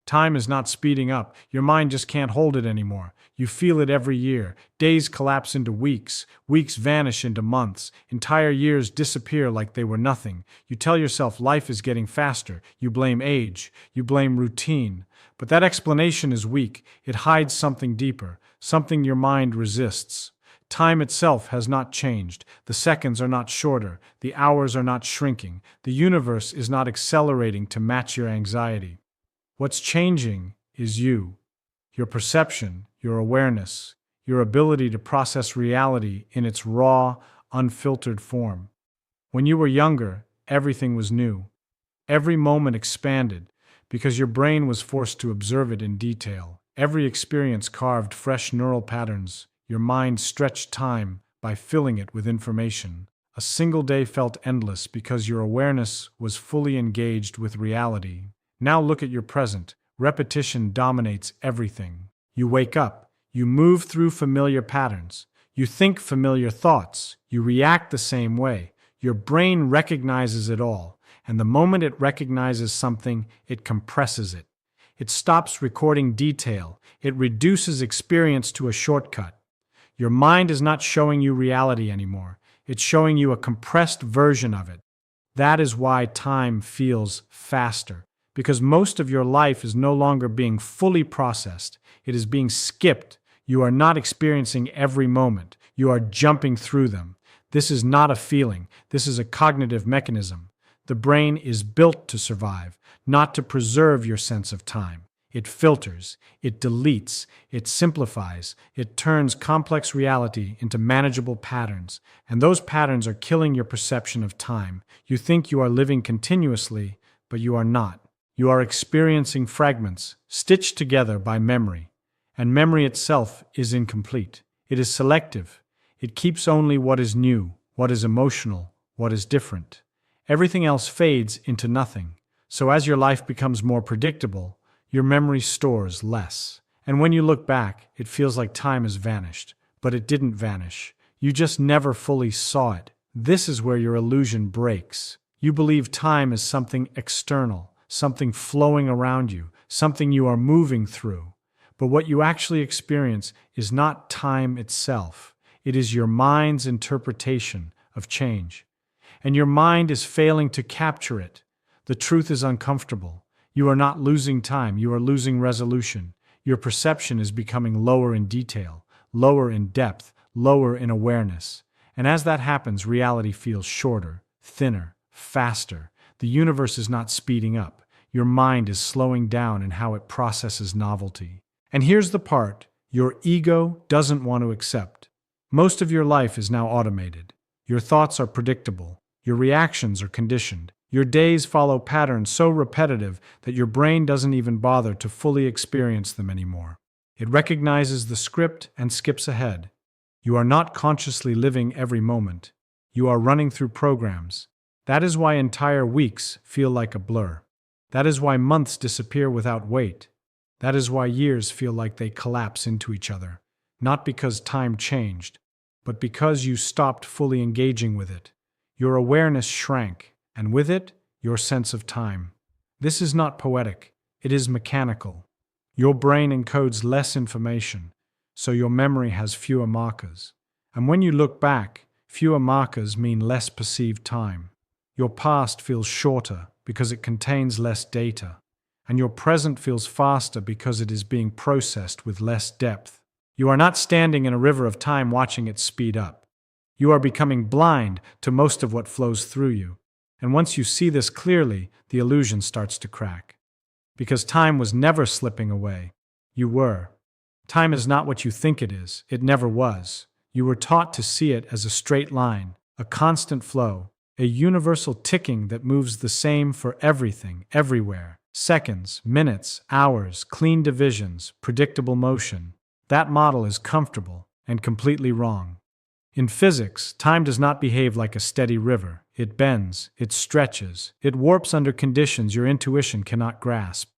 Time is not speeding up. Your mind just can't hold it anymore. You feel it every year. Days collapse into weeks. Weeks vanish into months. Entire years disappear like they were nothing. You tell yourself life is getting faster. You blame age. You blame routine. But that explanation is weak. It hides something deeper, something your mind resists. Time itself has not changed. The seconds are not shorter. The hours are not shrinking. The universe is not accelerating to match your anxiety. What's changing is you, your perception, your awareness, your ability to process reality in its raw, unfiltered form. When you were younger, everything was new. Every moment expanded because your brain was forced to observe it in detail. Every experience carved fresh neural patterns. Your mind stretched time by filling it with information. A single day felt endless because your awareness was fully engaged with reality. Now look at your present. Repetition dominates everything. You wake up. You move through familiar patterns. You think familiar thoughts. You react the same way. Your brain recognizes it all. And the moment it recognizes something, it compresses it. It stops recording detail. It reduces experience to a shortcut. Your mind is not showing you reality anymore. It's showing you a compressed version of it. That is why time feels faster, because most of your life is no longer being fully processed. It is being skipped. You are not experiencing every moment. You are jumping through them. This is not a feeling. This is a cognitive mechanism. The brain is built to survive, not to preserve your sense of time. It filters, it deletes, it simplifies, it turns complex reality into manageable patterns, and those patterns are killing your perception of time. You think you are living continuously, but you are not. You are experiencing fragments, stitched together by memory, and memory itself is incomplete. It is selective. It keeps only what is new, what is emotional, what is different. Everything else fades into nothing. So as your life becomes more predictable, your memory stores less. And when you look back, it feels like time has vanished. But it didn't vanish. You just never fully saw it. This is where your illusion breaks. You believe time is something external, something flowing around you, something you are moving through. But what you actually experience is not time itself. It is your mind's interpretation of change. And your mind is failing to capture it. The truth is uncomfortable. You are not losing time, you are losing resolution. Your perception is becoming lower in detail, lower in depth, lower in awareness. And as that happens, reality feels shorter, thinner, faster. The universe is not speeding up. Your mind is slowing down in how it processes novelty. And here's the part your ego doesn't want to accept. Most of your life is now automated. Your thoughts are predictable. Your reactions are conditioned. Your days follow patterns so repetitive that your brain doesn't even bother to fully experience them anymore. It recognizes the script and skips ahead. You are not consciously living every moment. You are running through programs. That is why entire weeks feel like a blur. That is why months disappear without weight. That is why years feel like they collapse into each other. Not because time changed, but because you stopped fully engaging with it. Your awareness shrank, and with it, your sense of time. This is not poetic, it is mechanical. Your brain encodes less information, so your memory has fewer markers. And when you look back, fewer markers mean less perceived time. Your past feels shorter because it contains less data, and your present feels faster because it is being processed with less depth. You are not standing in a river of time watching it speed up. You are becoming blind to most of what flows through you. And once you see this clearly, the illusion starts to crack. Because time was never slipping away. You were. Time is not what you think it is. It never was. You were taught to see it as a straight line, a constant flow, a universal ticking that moves the same for everything, everywhere. Seconds, minutes, hours, clean divisions, predictable motion. That model is comfortable and completely wrong. In physics, time does not behave like a steady river. It bends, it stretches, it warps under conditions your intuition cannot grasp.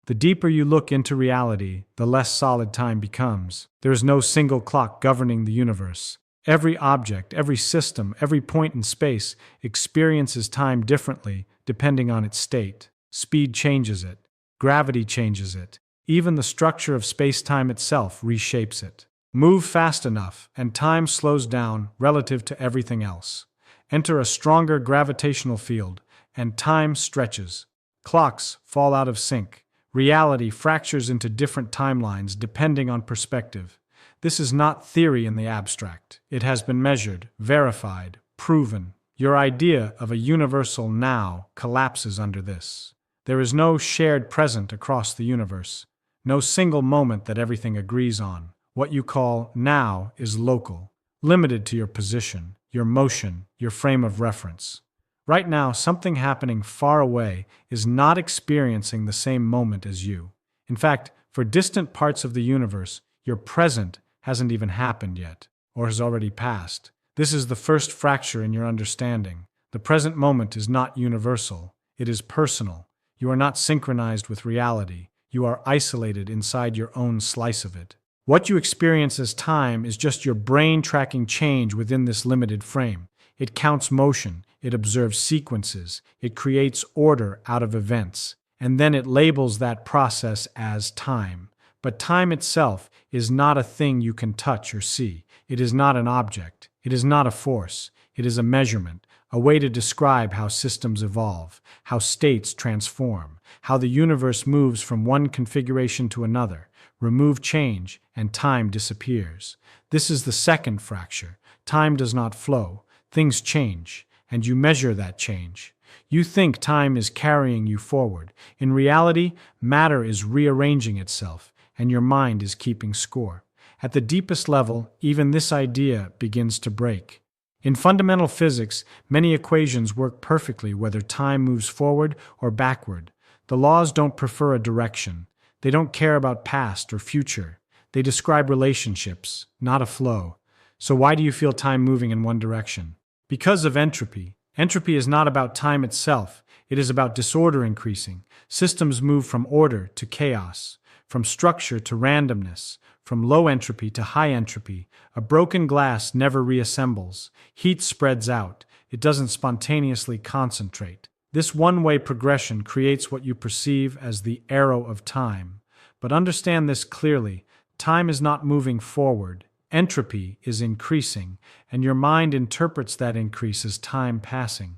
The deeper you look into reality, the less solid time becomes. There is no single clock governing the universe. Every object, every system, every point in space experiences time differently depending on its state. Speed changes it. Gravity changes it. Even the structure of space-time itself reshapes it. Move fast enough, and time slows down relative to everything else. Enter a stronger gravitational field, and time stretches. Clocks fall out of sync. Reality fractures into different timelines depending on perspective. This is not theory in the abstract. It has been measured, verified, proven. Your idea of a universal now collapses under this. There is no shared present across the universe, no single moment that everything agrees on. What you call now is local, limited to your position, your motion, your frame of reference. Right now, something happening far away is not experiencing the same moment as you. In fact, for distant parts of the universe, your present hasn't even happened yet, or has already passed. This is the first fracture in your understanding. The present moment is not universal. It is personal. You are not synchronized with reality. You are isolated inside your own slice of it. What you experience as time is just your brain tracking change within this limited frame. It counts motion, it observes sequences, it creates order out of events, and then it labels that process as time. But time itself is not a thing you can touch or see. It is not an object. It is not a force. It is a measurement, a way to describe how systems evolve, how states transform, how the universe moves from one configuration to another. Remove change, and time disappears. This is the second fracture. Time does not flow. Things change, and you measure that change. You think time is carrying you forward. In reality, matter is rearranging itself, and your mind is keeping score. At the deepest level, even this idea begins to break. In fundamental physics, many equations work perfectly whether time moves forward or backward. The laws don't prefer a direction. They don't care about past or future. They describe relationships, not a flow. So why do you feel time moving in one direction? Because of entropy. Entropy is not about time itself. It is about disorder increasing. Systems move from order to chaos, from structure to randomness, from low entropy to high entropy. A broken glass never reassembles. Heat spreads out. It doesn't spontaneously concentrate. This one-way progression creates what you perceive as the arrow of time. But understand this clearly. Time is not moving forward. Entropy is increasing, and your mind interprets that increase as time passing.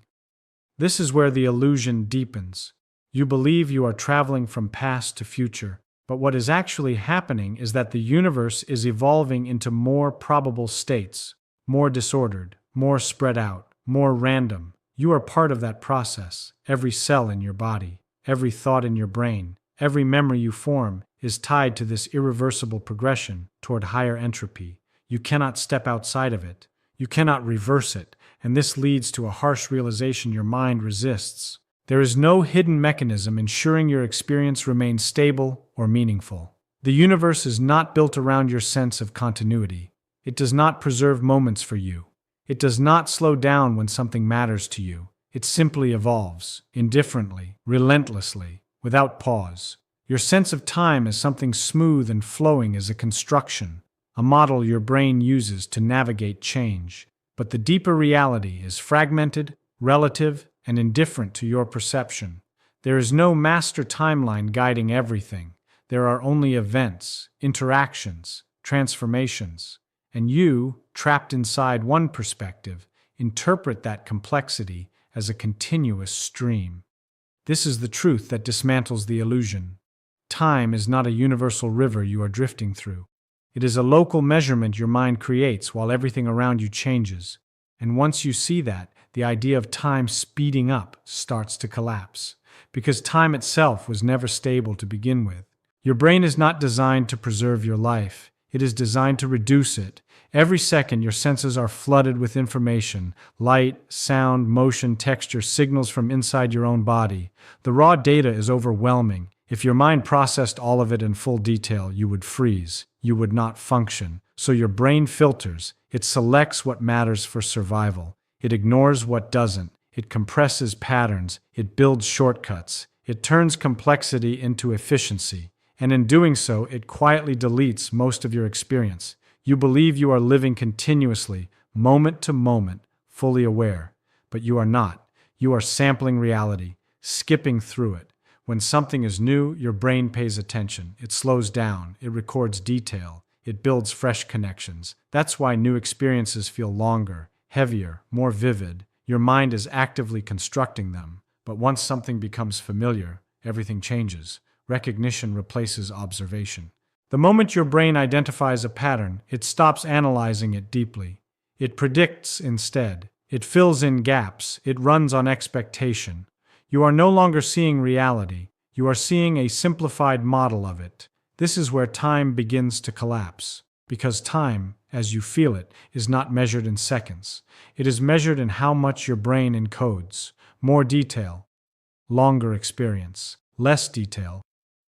This is where the illusion deepens. You believe you are traveling from past to future, but what is actually happening is that the universe is evolving into more probable states, more disordered, more spread out, more random. You are part of that process. Every cell in your body, every thought in your brain, every memory you form is tied to this irreversible progression toward higher entropy. You cannot step outside of it. You cannot reverse it, and this leads to a harsh realization your mind resists. There is no hidden mechanism ensuring your experience remains stable or meaningful. The universe is not built around your sense of continuity. It does not preserve moments for you. It does not slow down when something matters to you. It simply evolves, indifferently, relentlessly, without pause. Your sense of time as something smooth and flowing is a construction, a model your brain uses to navigate change. But the deeper reality is fragmented, relative, and indifferent to your perception. There is no master timeline guiding everything. There are only events, interactions, transformations. And you, trapped inside one perspective, interpret that complexity as a continuous stream. This is the truth that dismantles the illusion. Time is not a universal river you are drifting through. It is a local measurement your mind creates while everything around you changes. And once you see that, the idea of time speeding up starts to collapse. Because time itself was never stable to begin with. Your brain is not designed to preserve your life. It is designed to reduce it. Every second, your senses are flooded with information: light, sound, motion, texture, signals from inside your own body. The raw data is overwhelming. If your mind processed all of it in full detail, you would freeze. You would not function. So your brain filters. It selects what matters for survival. It ignores what doesn't. It compresses patterns. It builds shortcuts. It turns complexity into efficiency. And in doing so, it quietly deletes most of your experience. You believe you are living continuously, moment to moment, fully aware. But you are not. You are sampling reality, skipping through it. When something is new, your brain pays attention. It slows down, it records detail, it builds fresh connections. That's why new experiences feel longer, heavier, more vivid. Your mind is actively constructing them. But once something becomes familiar, everything changes. Recognition replaces observation. The moment your brain identifies a pattern, it stops analyzing it deeply. It predicts instead. It fills in gaps. It runs on expectation. You are no longer seeing reality. You are seeing a simplified model of it. This is where time begins to collapse. Because time, as you feel it, is not measured in seconds. It is measured in how much your brain encodes. More detail, longer experience. Less detail,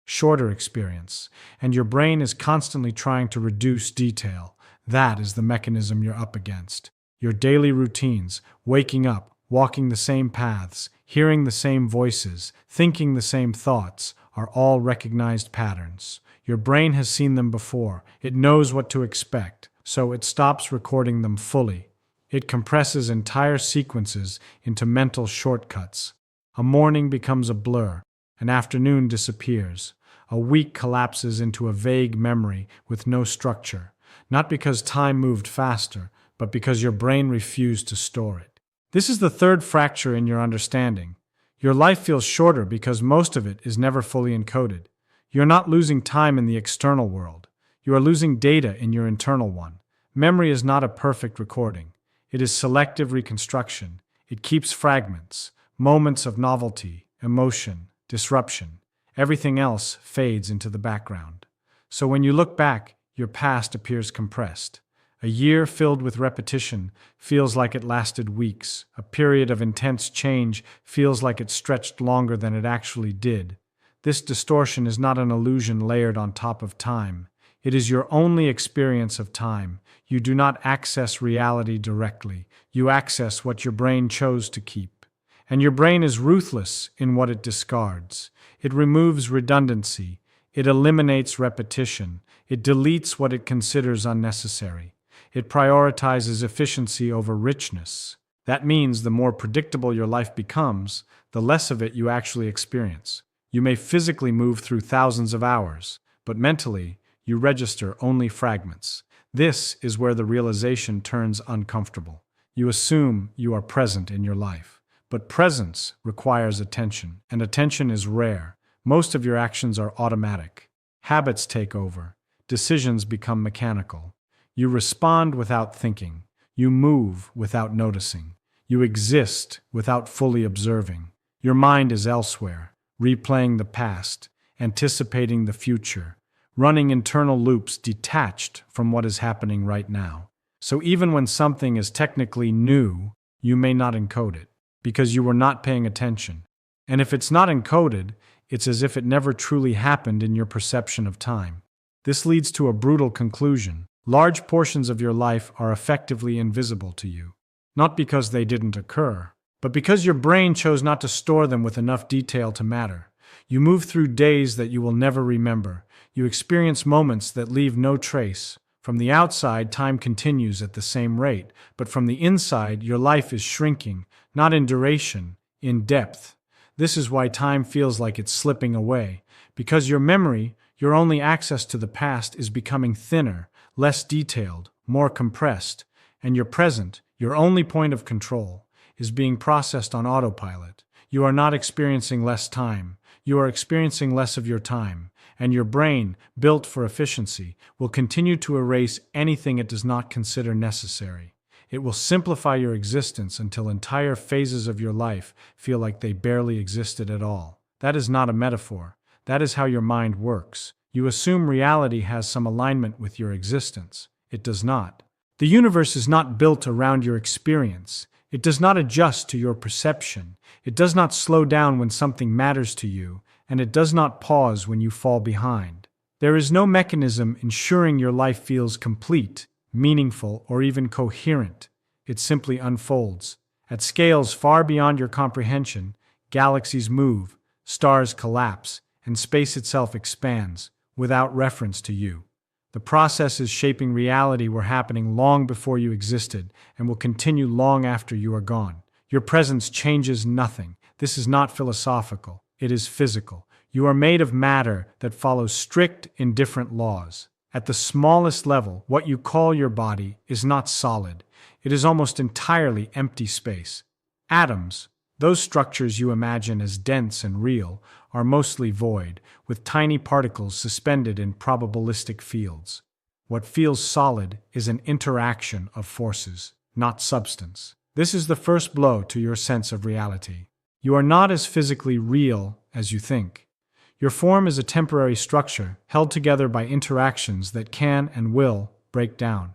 shorter experience. And your brain is constantly trying to reduce detail. That is the mechanism you're up against. Your daily routines, waking up, walking the same paths, hearing the same voices, thinking the same thoughts, are all recognized patterns. Your brain has seen them before. It knows what to expect, so it stops recording them fully. It compresses entire sequences into mental shortcuts. A morning becomes a blur. An afternoon disappears. A week collapses into a vague memory with no structure. Not because time moved faster, but because your brain refused to store it. This is the third fracture in your understanding. Your life feels shorter because most of it is never fully encoded. You're not losing time in the external world. You are losing data in your internal one. Memory is not a perfect recording. It is selective reconstruction. It keeps fragments, moments of novelty, emotion, disruption. Everything else fades into the background. So when you look back, your past appears compressed. A year filled with repetition feels like it lasted weeks. A period of intense change feels like it stretched longer than it actually did. This distortion is not an illusion layered on top of time. It is your only experience of time. You do not access reality directly. You access what your brain chose to keep. And your brain is ruthless in what it discards. It removes redundancy. It eliminates repetition. It deletes what it considers unnecessary. It prioritizes efficiency over richness. That means the more predictable your life becomes, the less of it you actually experience. You may physically move through thousands of hours, but mentally, you register only fragments. This is where the realization turns uncomfortable. You assume you are present in your life. But presence requires attention, and attention is rare. Most of your actions are automatic. Habits take over. Decisions become mechanical. You respond without thinking. You move without noticing. You exist without fully observing. Your mind is elsewhere, replaying the past, anticipating the future, running internal loops detached from what is happening right now. So even when something is technically new, you may not encode it, because you were not paying attention. And if it's not encoded, it's as if it never truly happened in your perception of time. This leads to a brutal conclusion. Large portions of your life are effectively invisible to you, not because they didn't occur, but because your brain chose not to store them with enough detail to matter. You move through days that you will never remember. You experience moments that leave no trace. From the outside, time continues at the same rate, but from the inside, your life is shrinking, not in duration, in depth. This is why time feels like it's slipping away, because your memory, your only access to the past, is becoming thinner, less detailed, more compressed, and your present, your only point of control, is being processed on autopilot. You are not experiencing less time. You are experiencing less of your time, and your brain, built for efficiency, will continue to erase anything it does not consider necessary. It will simplify your existence until entire phases of your life feel like they barely existed at all. That is not a metaphor. That is how your mind works. You assume reality has some alignment with your existence. It does not. The universe is not built around your experience. It does not adjust to your perception. It does not slow down when something matters to you, and it does not pause when you fall behind. There is no mechanism ensuring your life feels complete, meaningful, or even coherent. It simply unfolds. At scales far beyond your comprehension, galaxies move, stars collapse, and space itself expands, without reference to you. The processes shaping reality were happening long before you existed and will continue long after you are gone. Your presence changes nothing. This is not philosophical. It is physical. You are made of matter that follows strict, indifferent laws. At the smallest level, what you call your body is not solid. It is almost entirely empty space. Atoms, those structures you imagine as dense and real, are mostly void, with tiny particles suspended in probabilistic fields. What feels solid is an interaction of forces, not substance. This is the first blow to your sense of reality. You are not as physically real as you think. Your form is a temporary structure held together by interactions that can and will break down.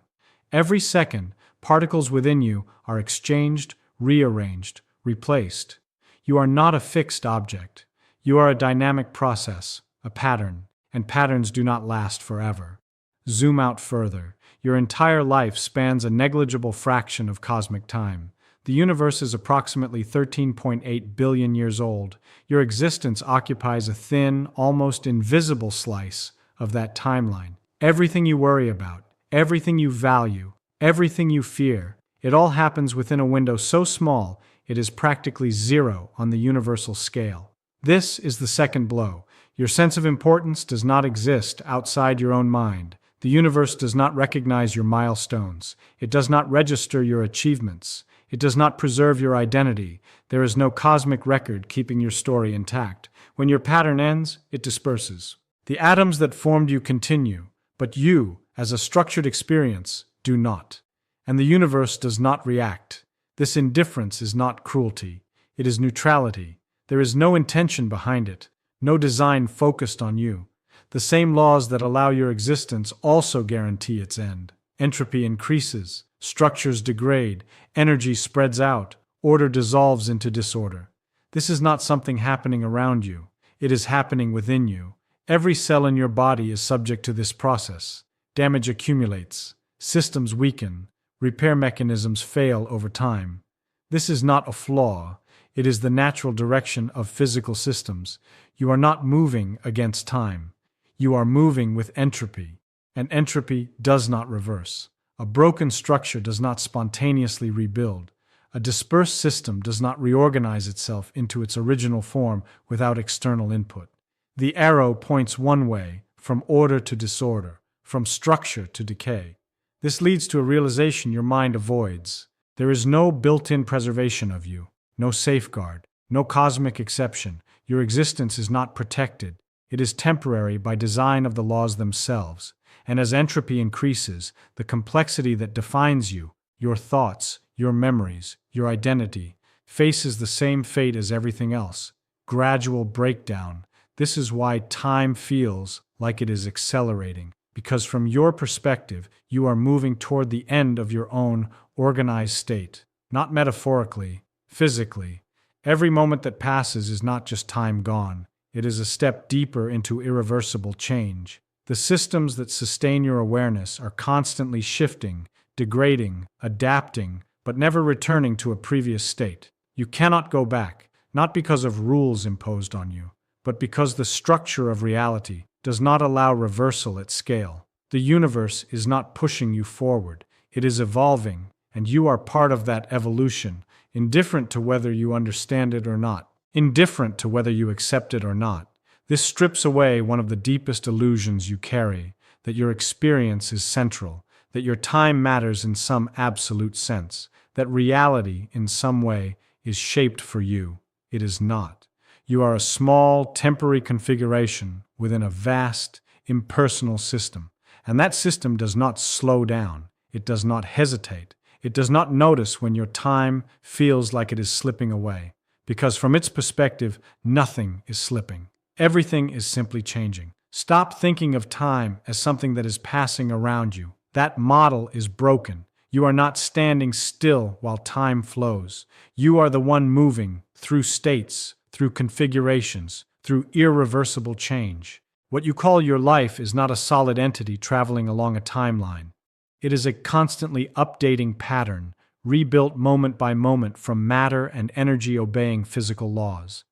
Every second, particles within you are exchanged, rearranged, replaced. You are not a fixed object. You are a dynamic process, a pattern, and patterns do not last forever. Zoom out further. Your entire life spans a negligible fraction of cosmic time. The universe is approximately 13.8 billion years old. Your existence occupies a thin, almost invisible slice of that timeline. Everything you worry about, everything you value, everything you fear, it all happens within a window so small it is practically zero on the universal scale. This is the second blow. Your sense of importance does not exist outside your own mind. The universe does not recognize your milestones. It does not register your achievements. It does not preserve your identity. There is no cosmic record keeping your story intact. When your pattern ends, it disperses. The atoms that formed you continue, but you, as a structured experience, do not. And the universe does not react. This indifference is not cruelty. It is neutrality. There is no intention behind it, no design focused on you. The same laws that allow your existence also guarantee its end. Entropy increases, structures degrade, energy spreads out, order dissolves into disorder. This is not something happening around you. It is happening within you. Every cell in your body is subject to this process. Damage accumulates, systems weaken, repair mechanisms fail over time. This is not a flaw. It is the natural direction of physical systems. You are not moving against time. You are moving with entropy, and entropy does not reverse. A broken structure does not spontaneously rebuild. A dispersed system does not reorganize itself into its original form without external input. The arrow points one way, from order to disorder, from structure to decay. This leads to a realization your mind avoids. There is no built-in preservation of you, no safeguard, no cosmic exception. Your existence is not protected. It is temporary by design of the laws themselves. And as entropy increases, the complexity that defines you, your thoughts, your memories, your identity, faces the same fate as everything else. Gradual breakdown. This is why time feels like it is accelerating, because from your perspective, you are moving toward the end of your own organized state. Not metaphorically, physically. Every moment that passes is not just time gone. It is a step deeper into irreversible change. The systems that sustain your awareness are constantly shifting, degrading, adapting, but never returning to a previous state. You cannot go back, not because of rules imposed on you, but because the structure of reality does not allow reversal at scale. The universe is not pushing you forward. It is evolving, and you are part of that evolution, indifferent to whether you understand it or not, indifferent to whether you accept it or not. This strips away one of the deepest illusions you carry, that your experience is central, that your time matters in some absolute sense, that reality, in some way, is shaped for you. It is not. You are a small, temporary configuration within a vast, impersonal system, and that system does not slow down. It does not hesitate. It does not notice when your time feels like it is slipping away, because from its perspective, nothing is slipping. Everything is simply changing. Stop thinking of time as something that is passing around you. That model is broken. You are not standing still while time flows. You are the one moving through states, through configurations, through irreversible change. What you call your life is not a solid entity traveling along a timeline. It is a constantly updating pattern, rebuilt moment by moment from matter and energy obeying physical laws.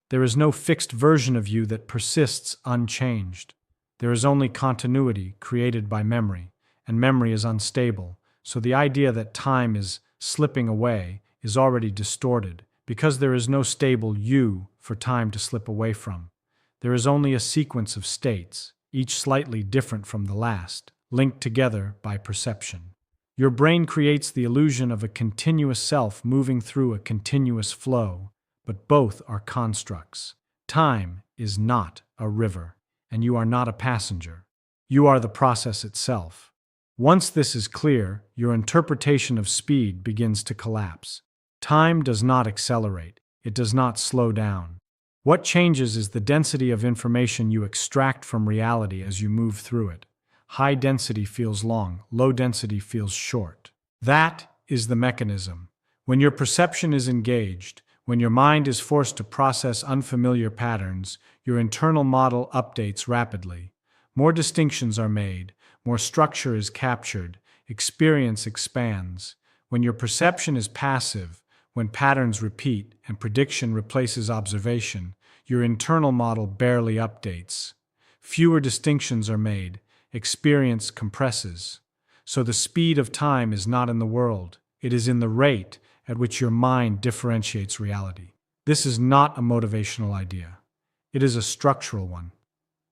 There is no fixed version of you that persists unchanged. There is only continuity created by memory, and memory is unstable, so the idea that time is slipping away is already distorted, because there is no stable you for time to slip away from. There is only a sequence of states, each slightly different from the last, linked together by perception. Your brain creates the illusion of a continuous self moving through a continuous flow, but both are constructs. Time is not a river, and you are not a passenger. You are the process itself. Once this is clear, your interpretation of speed begins to collapse. Time does not accelerate. It does not slow down. What changes is the density of information you extract from reality as you move through it. High density feels long, low density feels short. That is the mechanism. When your perception is engaged, when your mind is forced to process unfamiliar patterns, your internal model updates rapidly. More distinctions are made, more structure is captured, experience expands. When your perception is passive, when patterns repeat and prediction replaces observation, your internal model barely updates. Fewer distinctions are made, experience compresses. So the speed of time is not in the world, it is in the rate at which your mind differentiates reality. This is not a motivational idea. It is a structural one.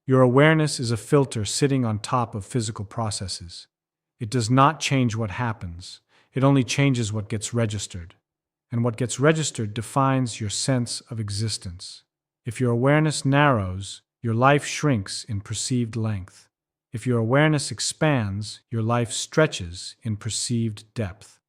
Your awareness is a filter sitting on top of physical processes. It does not change what happens. It only changes what gets registered. And what gets registered defines your sense of existence. If your awareness narrows, your life shrinks in perceived length. If your awareness expands, your life stretches in perceived depth.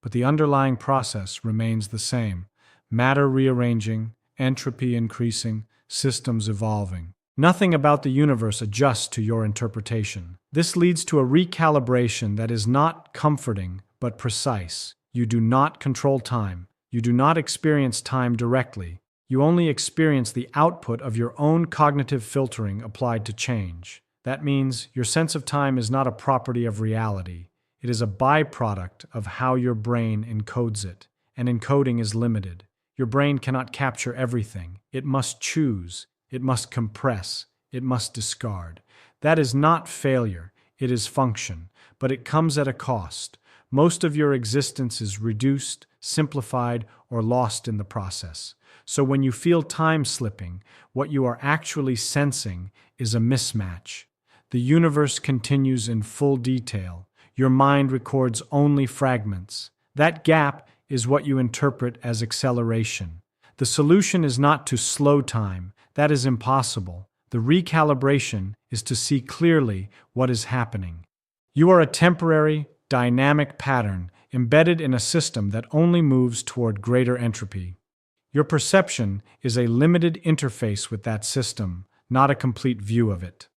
But the underlying process remains the same: matter rearranging, entropy increasing, systems evolving. Nothing about the universe adjusts to your interpretation. This leads to a recalibration that is not comforting but precise. You do not control time. You do not experience time directly. You only experience the output of your own cognitive filtering applied to change. That means your sense of time is not a property of reality. It is a byproduct of how your brain encodes it, and encoding is limited. Your brain cannot capture everything. It must choose. It must compress. It must discard. That is not failure. It is function, but it comes at a cost. Most of your existence is reduced, simplified, or lost in the process. So when you feel time slipping, what you are actually sensing is a mismatch. The universe continues in full detail. Your mind records only fragments. That gap is what you interpret as acceleration. The solution is not to slow time. That is impossible. The recalibration is to see clearly what is happening. You are a temporary, dynamic pattern embedded in a system that only moves toward greater entropy. Your perception is a limited interface with that system, not a complete view of it.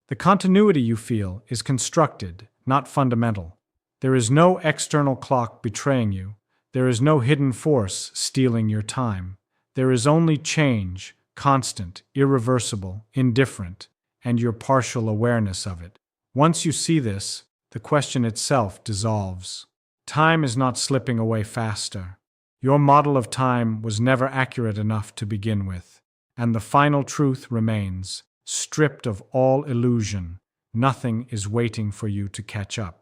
The continuity you feel is constructed, not fundamental. There is no external clock betraying you. There is no hidden force stealing your time. There is only change, constant, irreversible, indifferent, and your partial awareness of it. Once you see this, the question itself dissolves. Time is not slipping away faster. Your model of time was never accurate enough to begin with, and the final truth remains: stripped of all illusion, nothing is waiting for you to catch up.